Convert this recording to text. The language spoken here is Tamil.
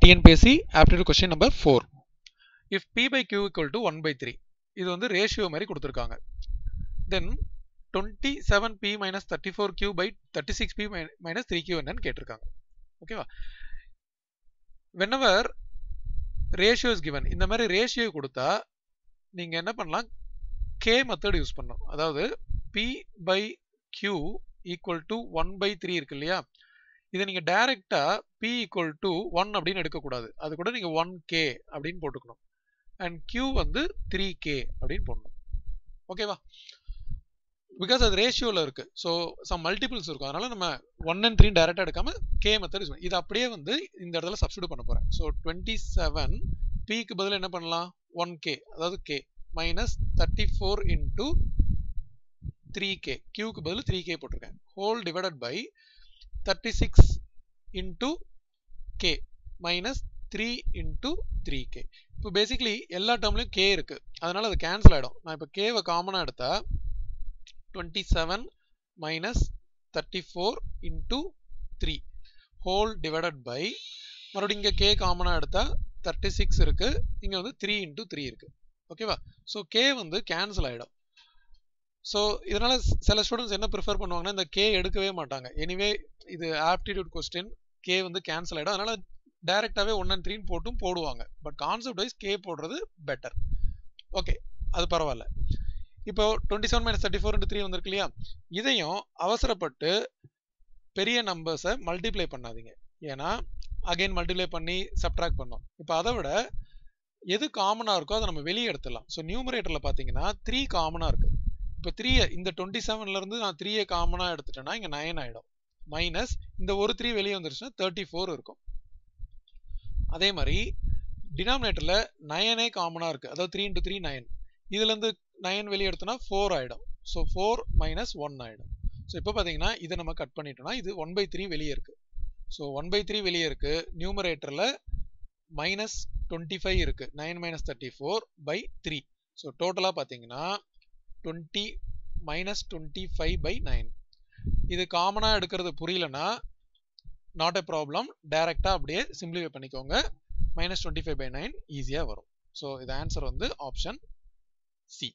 TNPSC aptitude question number 4. If P by Q equal to 1 by 3, இது வந்து ரேஷியோ மாதிரி கொடுத்திருக்காங்க. Then 27P minus 34Q by 36P minus 3Q என்னன்னு கேட்டிருக்காங்க. ஓகேவா? Whenever ratio is given, இந்த மாதிரி ரேஷியோ கொடுத்தா நீங்க என்ன பண்ணலாம்? K மெத்தட் யூஸ் பண்ணணும். அதாவது P by Q equal to 1 by 3 இருக்கு இல்லையா? இதை நீங்க டைரக்டா P equal to 1 அப்படின்னு எடுக்கக்கூடாது. அது கூட நீங்க 1K அப்படின்னு போட்டுக்கணும். அண்ட் Q வந்து 3K அப்படின்னு போடணும். ஓகேவா? பிகாஸ் அது ரேஷியோல இருக்கு. ஸோ சம் மல்டிபிள்ஸ் இருக்கும். அதனால நம்ம 1 and 3 டைரக்டா எடுக்காம K மெத்தட் யூஸ் பண்ணி இது அப்படியே வந்து இந்த இடத்துல சப்ஸ்டிட்யூட் பண்ண போறேன். ஸோ 27 Pக்கு பதில் என்ன பண்ணலாம்? 1K அதாவது K மைனஸ் 34 இன்டூ 3K. Qக்கு பதில் 3K போட்டிருக்கேன். Whole divided by 36 into K minus 3 into 3K. இப்போ பேசிக்கலி எல்லா டேர்ம்லையும் K இருக்கு. அதனால அது கேன்சல் ஆகிடும். நான் இப்போ Kவை காமனாக எடுத்தா 27 minus 34 into 3 whole divided by மறுபடியும் இங்கே K காமனாக எடுத்தா 36 இருக்கு. இங்கே வந்து 3 into 3 இருக்கு. ஓகேவா? ஸோ K வந்து கேன்சல் ஆகிடும். ஸோ இதனால சில ஸ்டூடெண்ட்ஸ் என்ன ப்ரிஃபர் பண்ணுவாங்கன்னா இந்த K எடுக்கவே மாட்டாங்க. எனிவே இது ஆப்டிடியூட் கொஸ்டின் K வந்து கேன்சல் ஆகிடும். அதனால டைரக்டாகவே 1 and 3 போட்டும் போடுவாங்க. பட் கான்செப்ட் வைஸ் K போடுறது பெட்டர். ஓகே, அது பரவாயில்ல. இப்போ 27 minus 34 into 3 வந்திருக்கு இல்லையா? இதையும் அவசரப்பட்டு பெரிய நம்பர்ஸை மல்டிப்ளை பண்ணாதீங்க. ஏன்னா அகைன் மல்டிப்ளை பண்ணி சப்ட்ராக்ட் பண்ணோம். இப்போ அதை விட எது காமனாக இருக்கோ அதை நம்ம வெளியே எடுத்துடலாம். ஸோ நியூமரேட்டரில் பார்த்தீங்கன்னா 3 காமனாக இருக்கு. இப்போ 3 இந்த 27ல இருந்து நான் 3 காமனா எடுத்துட்டேன்னா இங்க 9 ஆயிடும். மைனஸ் இந்த ஒரு 3 வெளியே வந்துருச்சுன்னா 34 இருக்கும். அதே மாதிரி டினாமினேட்டர்ல 9 காமனா இருக்கு. அதாவது 3 into 3 9. இதுல இருந்து 9 வெளியே எடுத்தோம்னா 4 ஆயிடும். ஸோ 4 minus 1 ஆயிடும். ஸோ இப்போ பாத்தீங்கன்னா இதை நம்ம கட் பண்ணிட்டோம்னா இது 1 by 3 வெளியே இருக்கு. ஸோ 1 by 3 வெளியே இருக்கு. நியூமரேட்டர்ல மைனஸ் 25 இருக்கு. 9 minus 34 by 3. ஸோ டோட்டலா பாத்தீங்கன்னா 20 minus 25 by 9. இது காமனா எடுக்கிறது புரியலனா நாட் எ ப்ராப்ளம். டைரக்டா அப்படியே சிம்பிளிஃபை பண்ணிக்கோங்க. minus 25 by 9 ஈஸியா வரும். ஸோ இது ஆன்சர் வந்து ஆப்ஷன் சி.